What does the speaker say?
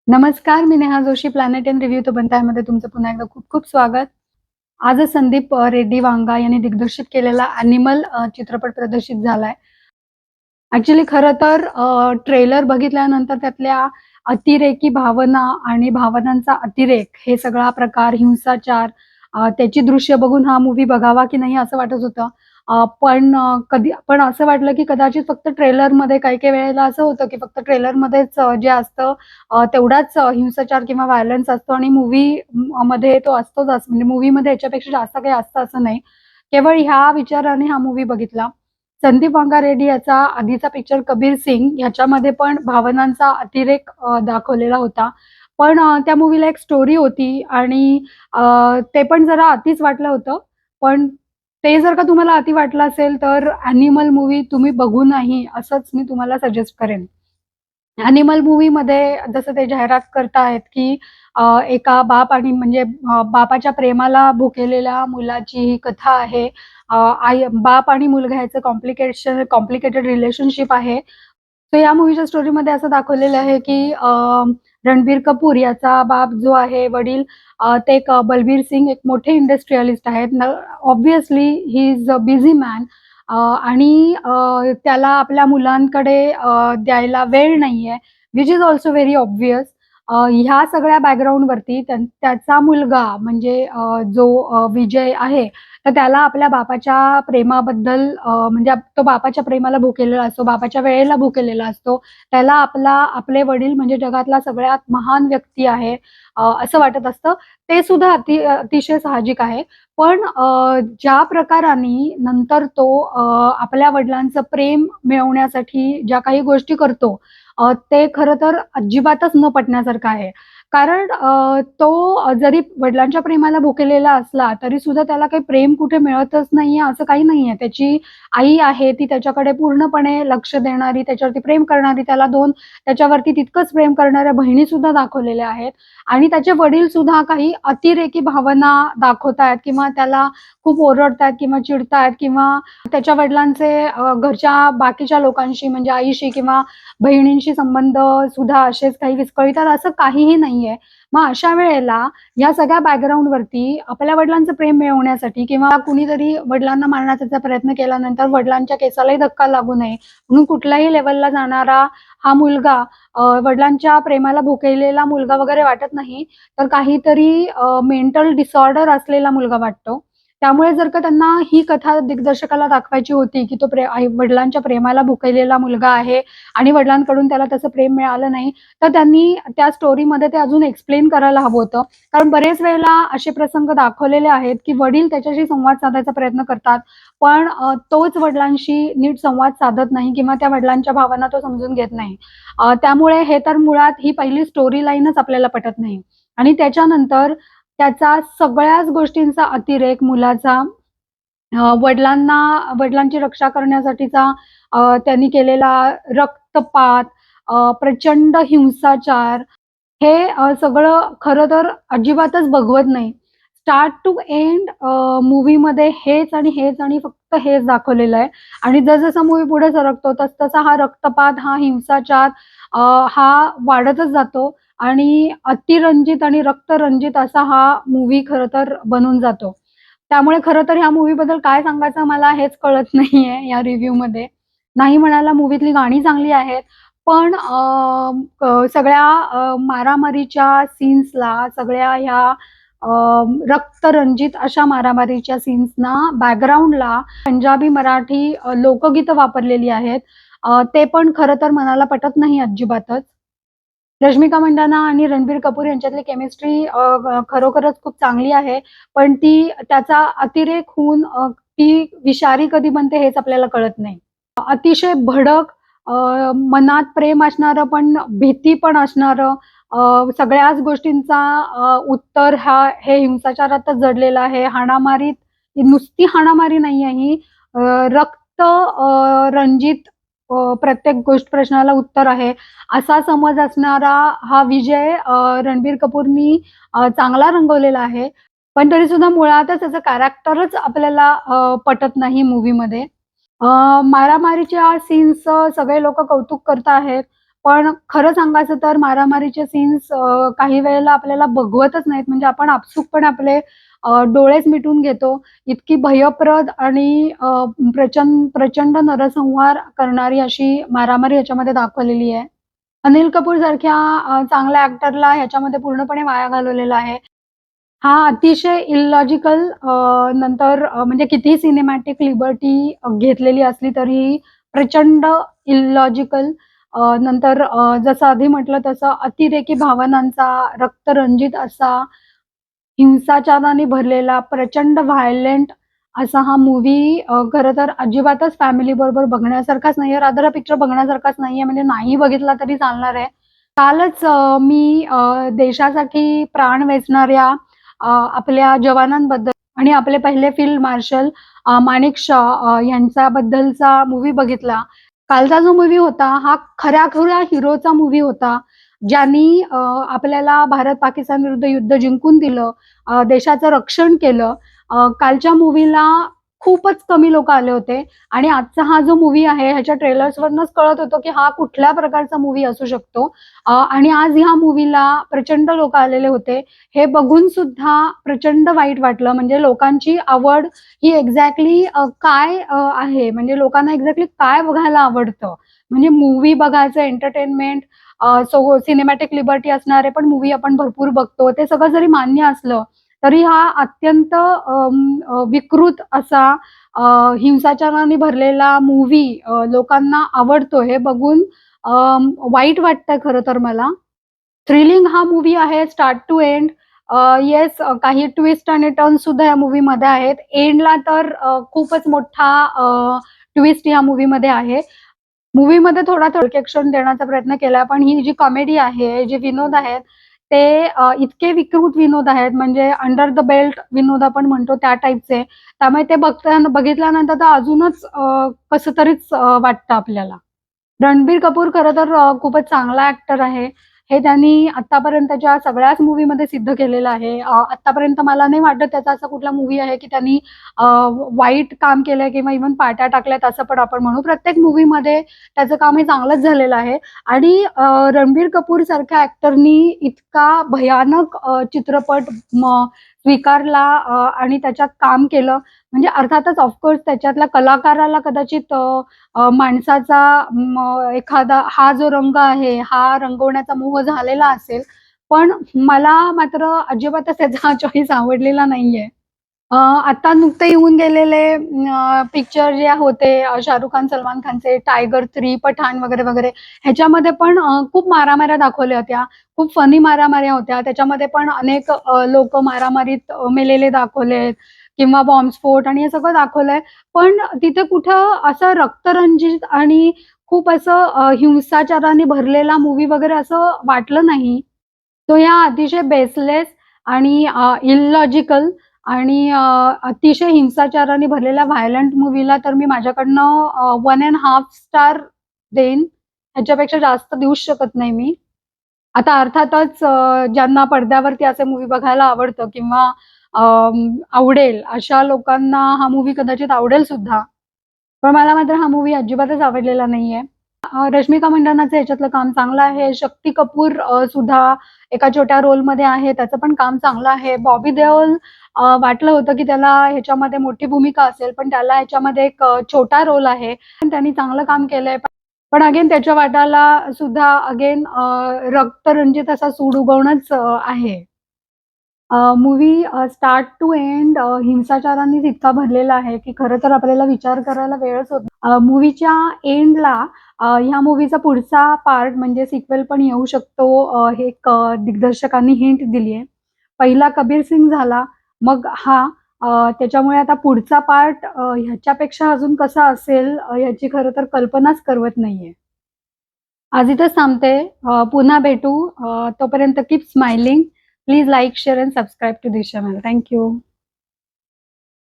नमस्कार, मी Neha Joshi. Planet in review तो बनताय मध्ये तुमचं पुन्हा एकदा खूप खूप स्वागत. आजच संदीप रेड्डी वांगा यांनी दिग्दर्शित केलेला ॲनिमल चित्रपट प्रदर्शित झालाय. ॲक्चुअली खरं तर ट्रेलर बघितल्यानंतर त्यातल्या अतिरेकी भावना आणि भावनांचा अतिरेक हे सगळा प्रकार, हिंसाचार, त्याची दृश्य बघून हा मूव्ही बघावा की नाही असं वाटत होतं. पण असं वाटलं की कदाचित फक्त ट्रेलरमध्ये काही-काही वेळेला असं होतं की फक्त ट्रेलरमध्येच जे असतं तेवढाच हिंसाचार किंवा व्हायलन्स असतो आणि मध्ये तो असतोच म्हणजे मूव्हीमध्ये याच्यापेक्षा जास्त काही असतं असं नाही. केवळ ह्या विचाराने हा मूव्ही बघितला. संदीप वांगा रेड्डी याचा आधीचा पिक्चर कबीर सिंग ह्याच्यामध्ये पण भावनांचा अतिरेक दाखवलेला होता. पण त्या मूव्हीला एक स्टोरी होती आणि अ, ते पण जरा अतिच वाटलं होतं. पण ते जर का तुम्हाला अति वाटलं असेल तर ॲनिमल मूव्ही तुम्ही बघू नाही असंच मी तुम्हाला सजेस्ट करेन. ॲनिमल मूव्हीमध्ये जसं ते जाहिरात करतायत, की एका बाप आणि म्हणजे बापाच्या प्रेमाला भुकेलेल्या मुलाची ही कथा आहे. बाप आणि मुलगा ह्याचं कॉम्प्लिकेटेड रिलेशनशिप आहे. तर या मूव्हीच्या स्टोरीमध्ये असं दाखवलेलं आहे, की रणबीर कपूर याचा बाप जो आहे वडील ते एक बलबीर सिंग एक मोठे इंडस्ट्रियलिस्ट आहेत. Obviously he is a busy man आणि त्याला आपल्या मुलांकडे द्यायला वेळ नाहीये, which is also very obvious. ह्या सगळ्या बॅकग्राऊंडवरती त्याचा मुलगा म्हणजे जो विजय आहे, तर त्याला आपल्या बापाच्या प्रेमाबद्दल म्हणजे तो बापाच्या प्रेमाला भुकेलेला असतो, बापाच्या वेळेला भुकेलेला असतो. त्याला आपले वडील म्हणजे जगातला सगळ्यात महान व्यक्ती आहे असं वाटत असतं. ते सुद्धा अतिशय साहजिक आहे. पण ज्या प्रकाराने नंतर तो आपल्या वडिलांचं प्रेम मिळवण्यासाठी ज्या काही गोष्टी करतो, ते खरं तर अजिबातच न पटण्यासारखं आहे. कारण तो जरी वडिलांच्या प्रेमाला भुकेलेला असला, तरी सुद्धा त्याला काही प्रेम कुठे मिळतच नाहीये असं काही नाहीये. त्याची आई आहे, ती त्याच्याकडे पूर्णपणे लक्ष देणारी, त्याच्यावरती प्रेम करणारी, त्याच्यावरती तितकंच प्रेम करणाऱ्या बहिणीसुद्धा दाखवलेल्या आहेत आणि त्याचे वडीलसुद्धा काही अतिरेकी भावना दाखवतायत किंवा त्याला खूप ओरडतायत किंवा चिडतायत किंवा त्याच्या वडिलांचे घरच्या बाकीच्या लोकांशी म्हणजे आईशी किंवा बहिणींशी संबंध सुद्धा असेच काही विस्कळीतात असं काहीही नाहीये. मग अशा वेळेला या सगळ्या बॅकग्राऊंडवरती आपल्या वडिलांचं प्रेम मिळवण्यासाठी किंवा कुणीतरी वडिलांना मारण्याचा प्रयत्न केल्यानंतर वडिलांच्या केसालाही धक्का लागू नये म्हणून कुठल्याही लेव्हलला जाणारा हा मुलगा वडिलांच्या प्रेमाला भुकेलेला मुलगा वगैरे वाटत नाही, तर काहीतरी मेंटल डिसऑर्डर असलेला मुलगा वाटतो. त्यामुळे जर का त्यांना ही कथा दिग्दर्शकाला दाखवायची होती, की तो आई-वडिलांच्या प्रेमाला भुकेलेला मुलगा आहे आणि वडिलांकडून त्याला तसं प्रेम मिळालं नाही, तर त्यांनी त्या स्टोरीमध्ये ते अजून एक्सप्लेन करायला हवं होतं. कारण बरेच वेळेला असे प्रसंग दाखवलेले आहेत, की वडील त्याच्याशी संवाद साधायचा प्रयत्न करतात, पण तोच वडिलांशी नीट संवाद साधत नाही किंवा त्या वडिलांच्या भावना तो समजून घेत नाही. त्यामुळे हे तर मुळात ही पहिली स्टोरी लाईनच आपल्याला पटत नाही आणि त्याच्यानंतर त्याचा सगळ्याच गोष्टींचा अतिरेक मुलाचा वडिलांची रक्षा करण्यासाठीचा त्यांनी केलेला रक्तपात, प्रचंड हिंसाचार हे सगळं खरं तर अजिबातच बघवत नाही. स्टार्ट टू एंड मूव्हीमध्ये हेच आणि फक्त हेच दाखवलेलं आहे आणि जसं मूव्ही पुढे सरकतो तसं हा रक्तपात, हा हिंसाचार हा वाढतच जातो आणि अतिरंजित आणि रक्तरंजित असा हा मूव्ही खरं तर बनून जातो. त्यामुळे खरं तर ह्या मूव्हीबद्दल काय सांगायचं मला हेच कळत नाहीये या रिव्ह्यूमध्ये. नाही म्हणायला मूव्हीतली गाणी चांगली आहेत, पण सगळ्या मारामारीच्या सीन्सला, सगळ्या ह्या अ, रक्तरंजित अशा मारामारीच्या सीन्सना बॅकग्राऊंडला पंजाबी, मराठी लोकगीतं वापरलेली आहेत. ते पण खरं तर मनाला पटत नाही अजिबातच. रश्मिका मंदाना आणि रणबीर कपूर यांच्यातली केमिस्ट्री खरोखरच खूप चांगली आहे. पण त्याचा अतिरेक होऊन ती विषारी कधी बनते हेच आपल्याला कळत नाही. अतिशय भडक मनात प्रेम असणारं पण भीती पण असणारं सगळ्याच गोष्टींचा उत्तर हे हिंसाचारातच जडलेलं आहे. ही नुसती हाणामारी नाहीये ही रक्त रंजित प्रत्येक प्रश्नाला उत्तर आहे. असा समज असणारा हा विजय रणबीर कपूरनी चांगला रंगवलेला आहे. पण तरी सुद्धा मुळातच त्याचं कॅरेक्टरच आपल्याला पटत नाही मूव्हीमध्ये. मारामारीच्या सीन्सचं सगळे लोकं कौतुक करत आहेत. पण खरं सांगायचं तर मारामारीचे सीन्स काही वेळेला आपल्याला बघवतच नाहीत, म्हणजे आपण आपसुकपणे आपले डोळेच मिटून घेतो. इतकी भयप्रद आणि प्रचंड प्रचंड नरसंहार करणारी अशी मारामारी ह्याच्यामध्ये दाखवलेली आहे. अनिल कपूर सारख्या चांगल्या ॲक्टरला ह्याच्यामध्ये पूर्णपणे वाया घालवलेला आहे. हा अतिशय इलॉजिकल नंतर म्हणजे कितीही सिनेमॅटिक लिबर्टी घेतलेली असली तरीही प्रचंड इलॉजिकल नंतर जसं आधी म्हटलं तसं अतिरेकी भावनांचा, रक्तरंजित असा, हिंसाचाराने भरलेला, प्रचंड व्हायलेंट असा हा मूव्ही खरं तर अजिबातच फॅमिली बरोबर बघण्यासारखाच नाहीये. रादर हा पिक्चर बघण्यासारखाच नाहीये, म्हणजे नाही बघितला तरी चालणार आहे. कालच मी देशासाठी प्राण वेचणाऱ्या आपल्या जवानांबद्दल आणि आपले पहिले फील्ड मार्शल माणिक शॉ यांच्याबद्दलचा मूव्ही बघितला. कालचा जो मूव्ही होता हा खऱ्या-खुऱ्या हिरोचा मूव्ही होता. ज्यांनी आपल्याला भारत-पाकिस्तान विरुद्ध युद्ध जिंकून दिलं, देशाचं रक्षण केलं. कालच्या मूव्हीला खूपच कमी लोकं आले होते आणि आजचा हा जो मूव्ही आहे ह्याच्या ट्रेलर्सवरूनच कळत होतं, की हा कुठल्या प्रकारचा मूव्ही असू शकतो. आणि आज ह्या मूव्हीला प्रचंड लोकं आलेले होते. हे बघून सुद्धा प्रचंड वाईट वाटलं. म्हणजे लोकांची आवड ही एक्झॅक्टली काय आहे, म्हणजे लोकांना एक्झॅक्टली काय बघायला आवडतं. म्हणजे मूव्ही बघायचं एंटरटेनमेंट सो सिनेमॅटिक लिबर्टी असणारे पण मूव्ही आपण भरपूर बघतो. ते सगळं जरी मान्य असलं, तरी हा अत्यंत विकृत असा हिंसाचाराने भरलेला मूव्ही लोकांना आवडतो हे बघून वाईट वाटतंय खरं तर मला. थ्रिलिंग हा मूव्ही आहे स्टार्ट टू एंड. येस काही ट्विस्ट आणि टर्न्स सुद्धा या मूव्हीमध्ये आहेत. एंडला तर खूपच मोठा ट्विस्ट या मूव्हीमध्ये आहे. मूव्हीमध्ये थोडा थोडक्यात देण्याचा प्रयत्न केला, पण ही जी कॉमेडी आहे, जे विनोद आहेत, ते इतके विकृत विनोद आहेत, म्हणजे अंडर द बेल्ट विनोद आपण म्हणतो त्या टाइपचे. त्यामुळे ते बघितल्यानंतर तर अजूनच कसं तरीच वाटतं आपल्याला. रणबीर कपूर खरं तर खूपच चांगला ॲक्टर आहे. हे त्यांनी आत्तापर्यंतच्या सगळ्याच मूव्हीमध्ये सिद्ध केलेलं आहे. आत्तापर्यंत मला नाही वाटत त्याचा असा कुठला मूव्ही आहे, की त्यांनी अ, वाईट काम केलंय किंवा इव्हन पार्ट्या टाकल्यात असं पण आपण म्हणू. प्रत्येक मूव्हीमध्ये त्याचं काम हे चांगलंच झालेलं आहे आणि रणबीर कपूर सारख्या ॲक्टरनी इतका भयानक चित्रपट स्वीकारला आणि त्याच्यात काम केलं. म्हणजे अर्थातच ऑफकोर्स त्याच्यातल्या कलाकाराला कदाचित माणसाचा एखादा हा जो रंग आहे, हा रंगवण्याचा मोह झालेला असेल. पण मला मात्र अजिबातच त्याचा चॉईस आवडलेला नाहीये. आता नुकते येऊन गेलेले पिक्चर जे होते शाहरुख खान, सलमान खानचे टायगर 3, पठाण वगैरे, वगैरे ह्याच्यामध्ये पण खूप मारामाऱ्या दाखवल्या होत्या. खूप फनी मारामाऱ्या होत्या. त्याच्यामध्ये पण अनेक मारामारीत मेलेले दाखवलेत किंवा बॉम्बस्फोट आणि हे सगळं दाखवलंय. पण तिथे कुठं असं रक्तरंजित आणि खूप असं हिंसाचाराने भरलेला मूव्ही वगैरे असं वाटलं नाही. तो या अतिशय बेसलेस आणि इलॉजिकल आणि अतिशय हिंसाचाराने भरलेल्या व्हायलंट मूव्हीला तर मी माझ्याकडनं 1.5 स्टार देईन. ह्याच्यापेक्षा जास्त देऊच शकत नाही मी. आता अर्थातच ज्यांना पडद्यावरती असे मूव्ही बघायला आवडतं किंवा आवडेल अशा लोकांना हा मूव्ही कदाचित आवडेल सुद्धा. पण मला मात्र हा मूव्ही अजिबातच आवडलेला नाहीये. रश्मिका मंदानाचं ह्याच्यातलं काम चांगलं आहे. शक्ती कपूर सुद्धा एका छोट्या रोलमध्ये आहे. त्याचं पण काम चांगलं आहे. बॉबी देओल वाटलं होतं की त्याला ह्याच्यामध्ये मोठी भूमिका असेल, पण त्याला ह्याच्यामध्ये एक छोटा रोल आहे. पण त्यांनी चांगलं काम केलंय. पण अगेन त्याच्या वाटाला सुद्धा अगेन रक्तरंजित असा सूड उगवणंच आहे. मूव्ही स्टार्ट टू एंड हिंसाचारानेच इतका भरलेला आहे, की खरं तर आपल्याला विचार करायला वेळच होत नाही. मूव्हीच्या एंडला ह्या मूव्हीचा पुढचा पार्ट म्हणजे सिक्वेल पण येऊ शकतो हे एक दिग्दर्शकांनी हिंट दिली आहे. पहिला कबीर सिंग झाला, मग हा त्याच्यामुळे आता पुढचा पार्ट ह्याच्यापेक्षा अजून कसा असेल याची खरं तर कल्पनाच करवत नाहीये. आज इथंच थांबते. पुन्हा भेटू. तोपर्यंत keep smiling. Please like, share and subscribe to this channel. Thank you.